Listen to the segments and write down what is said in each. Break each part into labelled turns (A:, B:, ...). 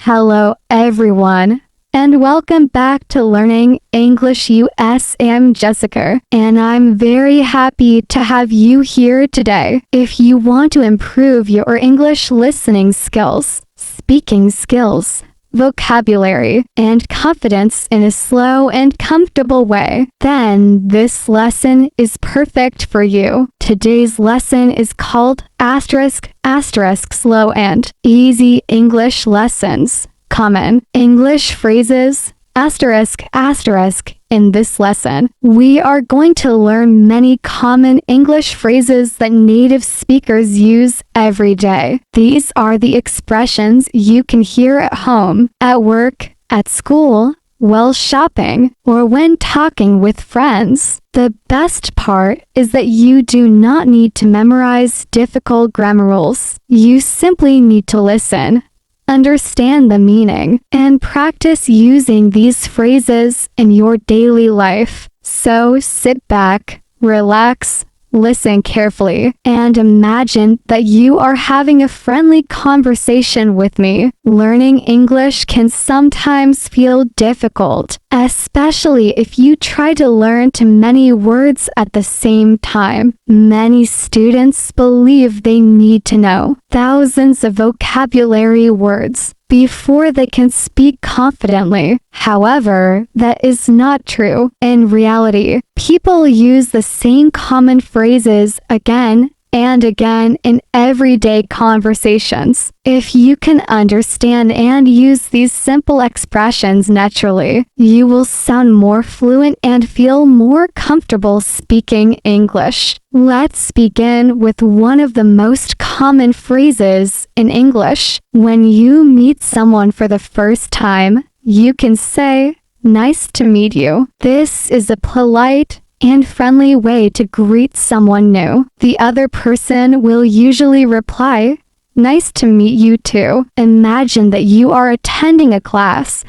A: Hello, everyone, and welcome back to Learning English US. I'm Jessica, and I'm very happy to have you here today. If you want to improve your English listening skills, speaking skills, vocabulary, and confidence in a slow and comfortable way, then this lesson is perfect for you. Today's lesson is called Slow and Easy English Lessons. Common English phrases In this lesson, we are going to learn many common English phrases that native speakers use every day. These are the expressions you can hear at home, at work, at school, while shopping, or when talking with friends. The best part is that you do not need to memorize difficult grammar rules. You simply need to listen, understand the meaning, and practice using these phrases in your daily life. So sit back, relax, listen carefully, and imagine that you are having a friendly conversation with me. Learning English can sometimes feel difficult, especially if you try to learn too many words at the same time. Many students believe they need to know thousands of vocabulary words before they can speak confidently. However, that is not true. In reality, people use the same common phrases again and again in everyday conversations. If you can understand and use these simple expressions naturally, you will sound more fluent and feel more comfortable speaking English. Let's begin with one of the most common phrases in English. When you meet someone for the first time, you can say, "Nice to meet you." This is a polite and friendly way to greet someone new. The other person will usually reply, "Nice to meet you too." Imagine that you are attending a class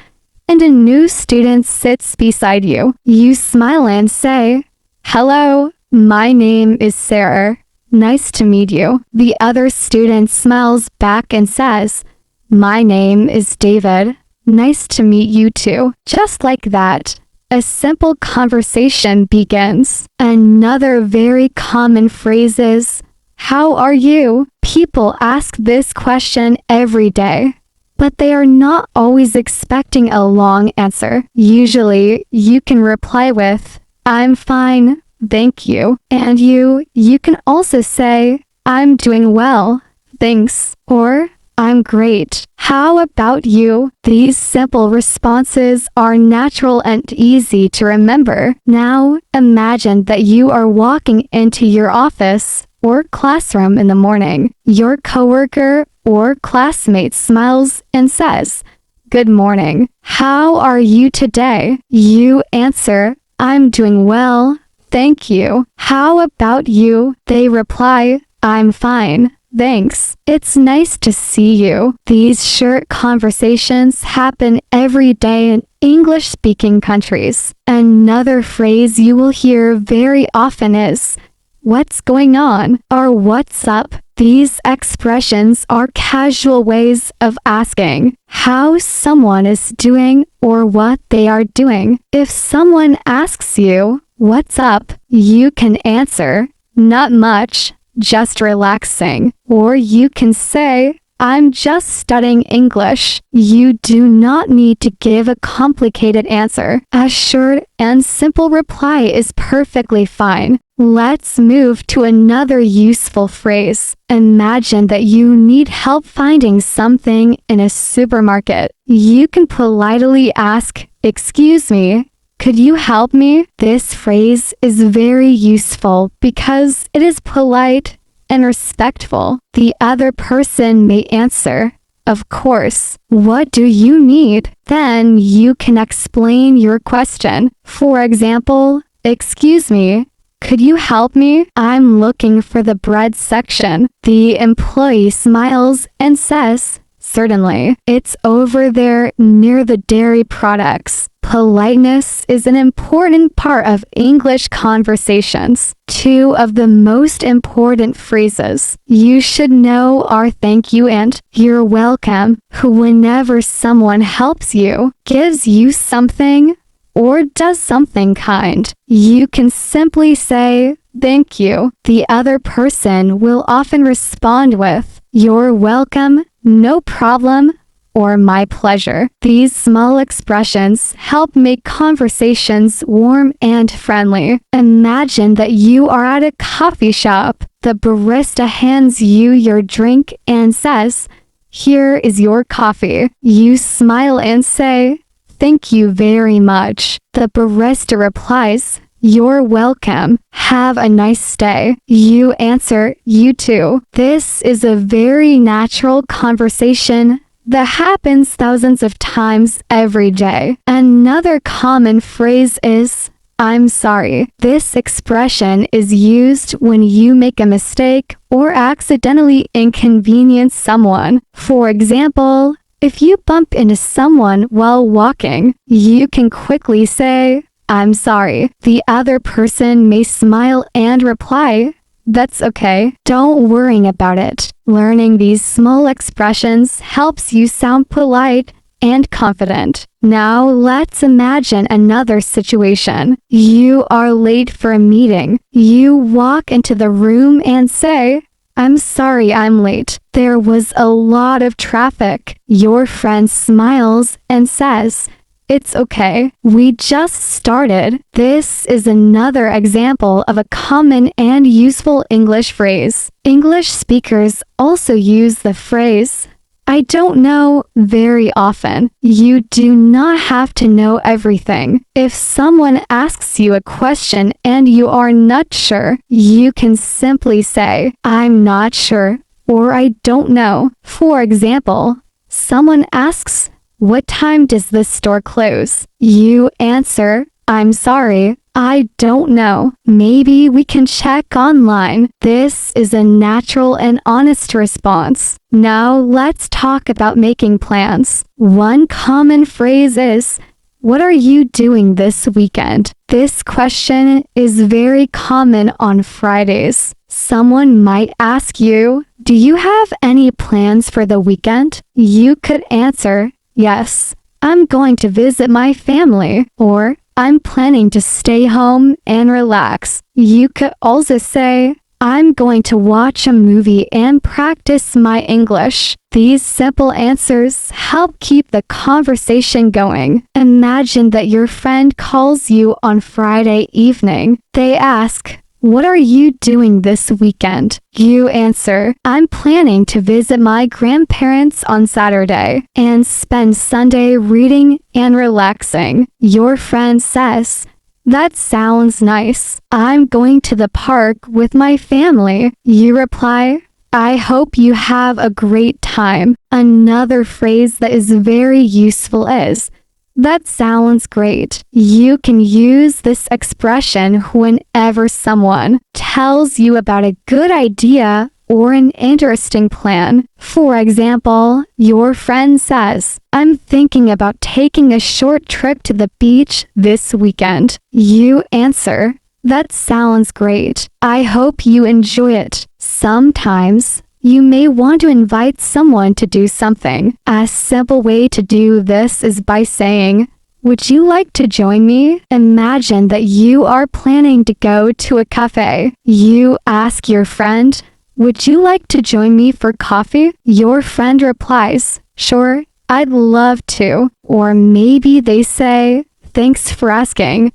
A: and a new student sits beside you. You smile and say, "Hello, my name is Sarah. Nice to meet you." The other student smiles back and says, "My name is David. Nice to meet you too." Just like that, a simple conversation begins. Another very common phrase is, "How are you?" People ask this question every day, but they are not always expecting a long answer. Usually, you can reply with, "I'm fine, thank you." And you can also say, "I'm doing well, thanks," or "I'm great. How about you?" These simple responses are natural and easy to remember. Now, imagine that you are walking into your office or classroom in the morning. Your coworker or classmate smiles and says, "Good morning. How are you today?" You answer, "I'm doing well, thank you." "How about you?" They reply, "I'm fine, thanks. It's nice to see you." These short conversations happen every day in English-speaking countries. Another phrase you will hear very often is, "What's going on?" or "What's up?" These expressions are casual ways of asking how someone is doing or what they are doing. If someone asks you, "What's up?" you can answer, "Not much, just relaxing." Or you can say, "I'm just studying English." You do not need to give a complicated answer. A short and simple reply is perfectly fine. Let's move to another useful phrase. Imagine that you need help finding something in a supermarket. You can politely ask, "Excuse me, could you help me?" This phrase is very useful because it is polite and respectful. The other person may answer, "Of course. What do you need?" Then you can explain your question. For example, "Excuse me, could you help me? I'm looking for the bread section." The employee smiles and says, "Certainly. It's over there near the dairy products." Politeness is an important part of English conversations. Two of the most important phrases you should know are thank you and you're welcome. Whenever someone helps you, gives you something, or does something kind, you can simply say, thank you. The other person will often respond with, you're welcome, no problem, or my pleasure. These small expressions help make conversations warm and friendly. Imagine that you are at a coffee shop. The barista hands you your drink and says, here is your coffee. You smile and say, thank you very much. The barista replies, you're welcome. Have a nice day. You answer, you too. This is a very natural conversation that happens thousands of times every day. Another common phrase is, I'm sorry. This expression is used when you make a mistake or accidentally inconvenience someone. For example, if you bump into someone while walking, you can quickly say, I'm sorry. The other person may smile and reply, that's okay. Don't worry about it. Learning these small expressions helps you sound polite and confident. Now let's imagine another situation. You are late for a meeting. You walk into the room and say, I'm sorry I'm late. There was a lot of traffic. Your friend smiles and says, it's okay. We just started. This is another example of a common and useful English phrase. English speakers also use the phrase, I don't know, very often. You do not have to know everything. If someone asks you a question and you are not sure, you can simply say, I'm not sure, or I don't know. For example, someone asks, what time does the store close? You answer, I'm sorry, I don't know. Maybe we can check online. This is a natural and honest response. Now let's talk about making plans. One common phrase is, what are you doing this weekend? This question is very common on Fridays. Someone might ask you, do you have any plans for the weekend? You could answer, yes, I'm going to visit my family, or I'm planning to stay home and relax. You could also say, I'm going to watch a movie and practice my English. These simple answers help keep the conversation going. Imagine that your friend calls you on Friday evening. They ask, what are you doing this weekend? You answer, I'm planning to visit my grandparents on Saturday and spend Sunday reading and relaxing. Your friend says, that sounds nice. I'm going to the park with my family. You reply, I hope you have a great time. Another phrase that is very useful is, that sounds great. You can use this expression whenever someone tells you about a good idea or an interesting plan. For example, your friend says, I'm thinking about taking a short trip to the beach this weekend. You answer, that sounds great. I hope you enjoy it. Sometimes, you may want to invite someone to do something. A simple way to do this is by saying, would you like to join me? Imagine that you are planning to go to a cafe. You ask your friend, would you like to join me for coffee? Your friend replies, sure, I'd love to. Or maybe they say, thanks for asking,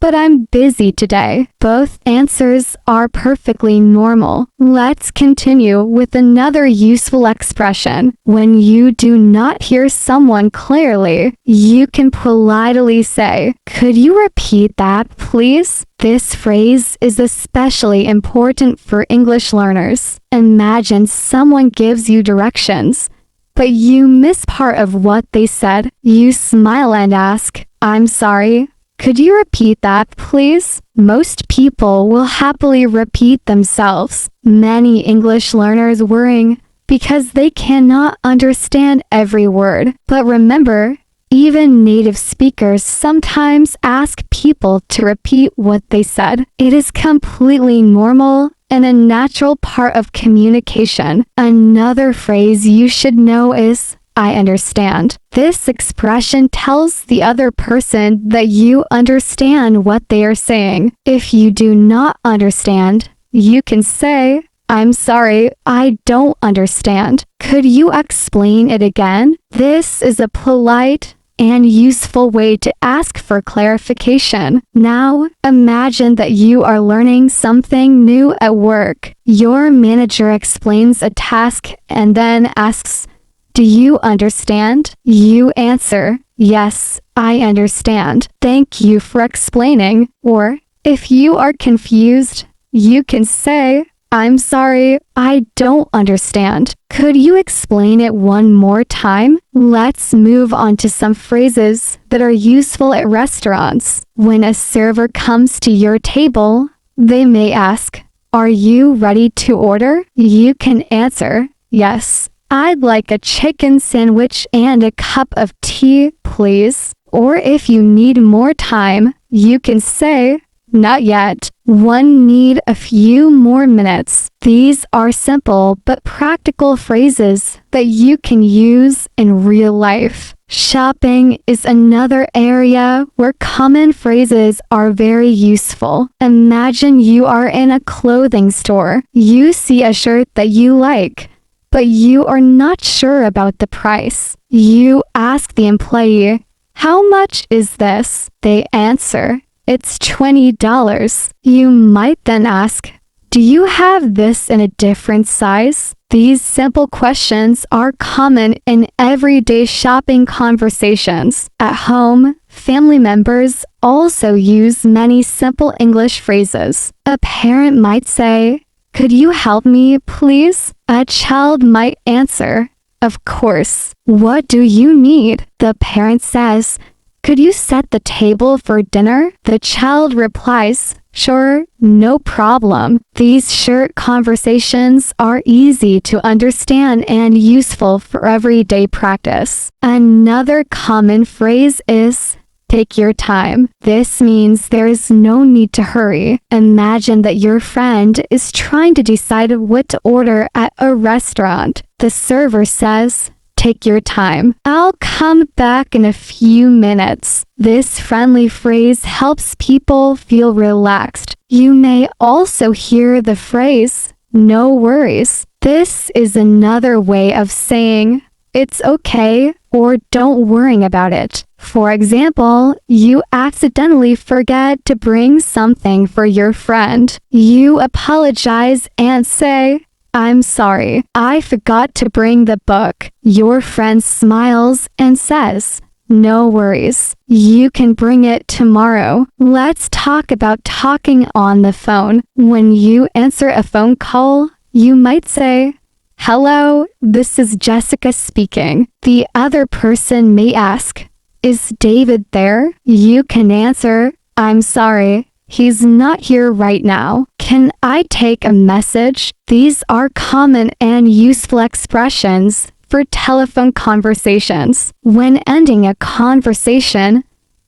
A: but I'm busy today. Both answers are perfectly normal. Let's continue with another useful expression. When you do not hear someone clearly, you can politely say, could you repeat that, please? This phrase is especially important for English learners. Imagine someone gives you directions, but you miss part of what they said. You smile and ask, I'm sorry. Could you repeat that, please? Most people will happily repeat themselves. Many English learners worrying because they cannot understand every word. But remember, Even native speakers sometimes ask people to repeat what they said. It is completely normal and a natural part of communication. Another phrase you should know is, I understand. This expression tells the other person that you understand what they are saying. If you do not understand, you can say, I'm sorry, I don't understand. Could you explain it again? This is a polite and useful way to ask for clarification. Now, imagine that you are learning something new at work. Your manager explains a task and then asks, do you understand? You answer, yes, I understand. Thank you for explaining. Or, if you are confused, you can say, I'm sorry, I don't understand. Could you explain it one more time? Let's move on to some phrases that are useful at restaurants. When a server comes to your table, they may ask, are you ready to order? You can answer, yes. I'd like a chicken sandwich and a cup of tea, please. Or if you need more time, you can say, not yet. One need a few more minutes. These are simple but practical phrases that you can use in real life. Shopping is another area where common phrases are very useful. Imagine you are in a clothing store. You see a shirt that you like, but you are not sure about the price. You ask the employee, how much is this? They answer, it's $20. You might then ask, do you have this in a different size? These simple questions are common in everyday shopping conversations. At home, family members also use many simple English phrases. A parent might say, could you help me, please? A child might answer, of course. What do you need? The parent says, could you set the table for dinner? The child replies, sure, no problem. These short conversations are easy to understand and useful for everyday practice. Another common phrase is, take your time. This means there is no need to hurry. Imagine that your friend is trying to decide what to order at a restaurant. The server says, take your time. I'll come back in a few minutes. This friendly phrase helps people feel relaxed. You may also hear the phrase, no worries. This is another way of saying, it's okay, or don't worry about it. For example, you accidentally forget to bring something for your friend. You apologize and say, I'm sorry, I forgot to bring the book. Your friend smiles and says, no worries. You can bring it tomorrow. Let's talk about talking on the phone. When you answer a phone call, you might say, hello, this is Jessica speaking. The other person may ask, is David there? You can answer, I'm sorry, he's not here right now. Can I take a message? These are common and useful expressions for telephone conversations. When ending a conversation,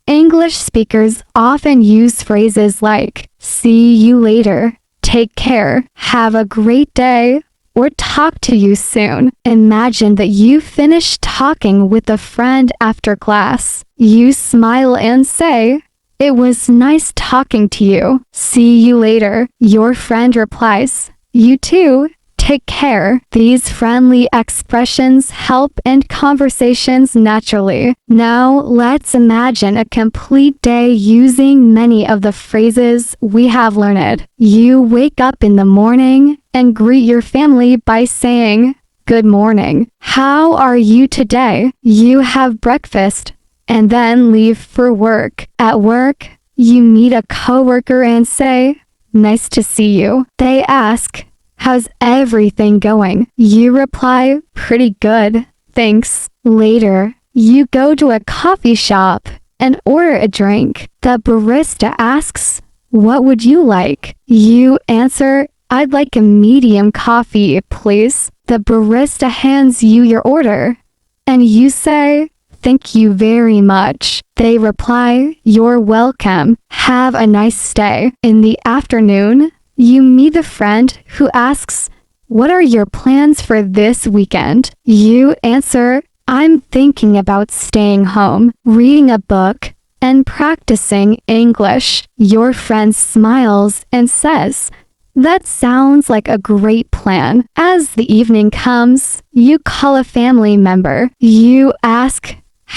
A: English speakers often use phrases like, see you later, take care, have a great day, or talk to you soon. Imagine that you finish talking with a friend after class. You smile and say, it was nice talking to you. See you later. Your friend replies, you too. Take care. These friendly expressions help end conversations naturally. Now, let's imagine a complete day using many of the phrases we have learned. You wake up in the morning and greet your family by saying, good morning. How are you today? You have breakfast and then leave for work. At work, you meet a coworker and say, nice to see you. They ask, how's everything going? You reply, pretty good, thanks. Later, you go to a coffee shop and order a drink. The barista asks, what would you like? You answer, I'd like a medium coffee, please. The barista hands you your order, and you say, "Thank you very much." They reply, "You're welcome. Have a nice day." In the afternoon, you meet a friend who asks, "What are your plans for this weekend?" You answer, "I'm thinking about staying home, reading a book, and practicing English." Your friend smiles and says, "That sounds like a great plan." As the evening comes, you call a family member. You ask,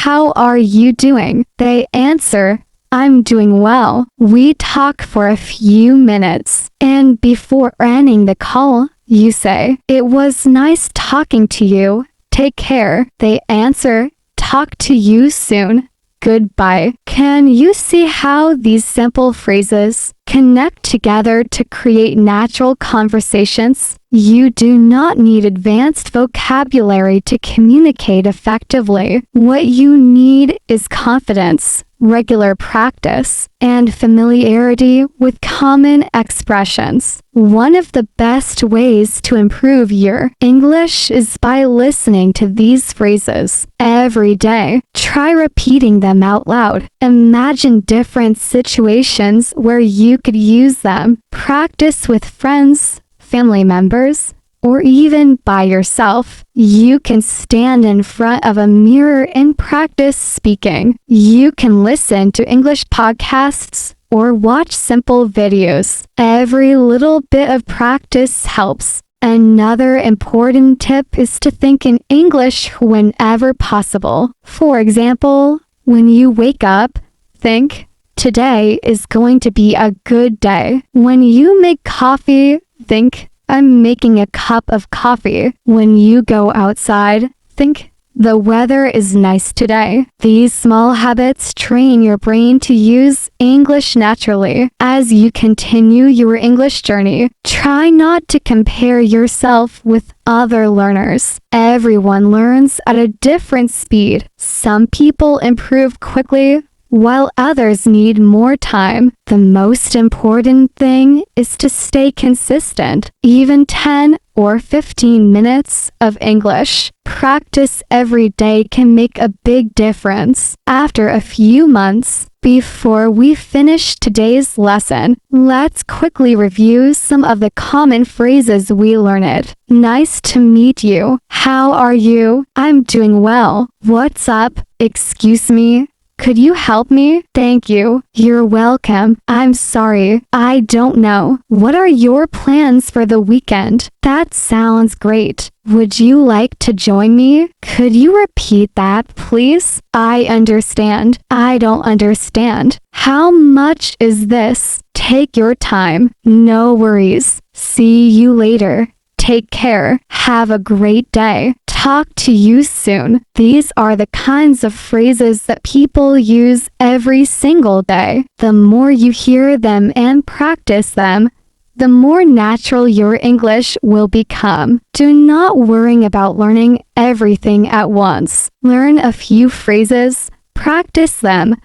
A: "How are you doing?" They answer, "I'm doing well." We talk for a few minutes, and before ending the call, you say, "It was nice talking to you. Take care." They answer, "Talk to you soon. Goodbye." Can you see how these simple phrases connect together to create natural conversations? You do not need advanced vocabulary to communicate effectively. What you need is confidence, regular practice, and familiarity with common expressions. One of the best ways to improve your English is by listening to these phrases every day. Try repeating them out loud. Imagine different situations where you could use them. Practice with friends, family members, or even by yourself. You can stand in front of a mirror and practice speaking. You can listen to English podcasts or watch simple videos. Every little bit of practice helps. Another important tip is to think in English whenever possible. For example, when you wake up, think, "Today is going to be a good day." When you make coffee, think, "I'm making a cup of coffee." When you go outside, think, "The weather is nice today." These small habits train your brain to use English naturally. As you continue your English journey, try not to compare yourself with other learners. Everyone learns at a different speed. Some people improve quickly, while others need more time. The most important thing is to stay consistent. Even 10 or 15 minutes of English practice every day can make a big difference. After a few months, before we finish today's lesson, let's quickly review some of the common phrases we learned. "Nice to meet you." "How are you?" "I'm doing well." "What's up?" "Excuse me. Could you help me?" "Thank you." "You're welcome." "I'm sorry. I don't know." "What are your plans for the weekend?" "That sounds great. Would you like to join me?" "Could you repeat that, please?" "I understand." "I don't understand." "How much is this?" "Take your time." "No worries." "See you later." "Take care." "Have a great day." "Talk to you soon." These are the kinds of phrases that people use every single day. The more you hear them and practice them, the more natural your English will become. Do not worry about learning everything at once. Learn a few phrases, practice them,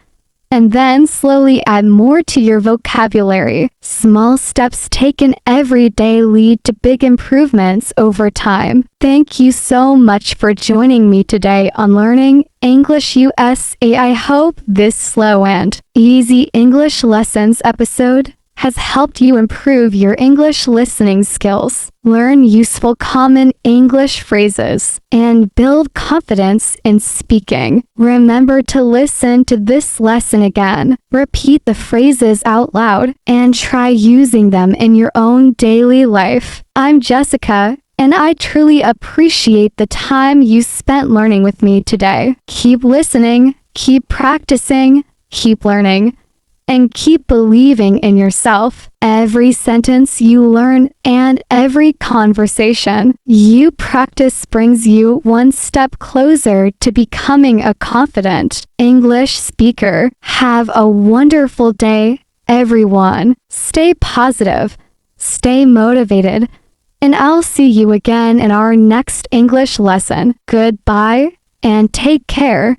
A: and then slowly add more to your vocabulary. Small steps taken every day lead to big improvements over time. Thank you so much for joining me today on Learning English USA. I hope this slow and easy English lessons episode has helped you improve your English listening skills, learn useful common English phrases, and build confidence in speaking. Remember to listen to this lesson again, repeat the phrases out loud, and try using them in your own daily life. I'm Jessica, and I truly appreciate the time you spent learning with me today. Keep listening, keep practicing, keep learning, and keep believing in yourself. Every sentence you learn and every conversation you practice brings you one step closer to becoming a confident English speaker. Have a wonderful day, everyone. Stay positive, stay motivated, and I'll see you again in our next English lesson. Goodbye and take care.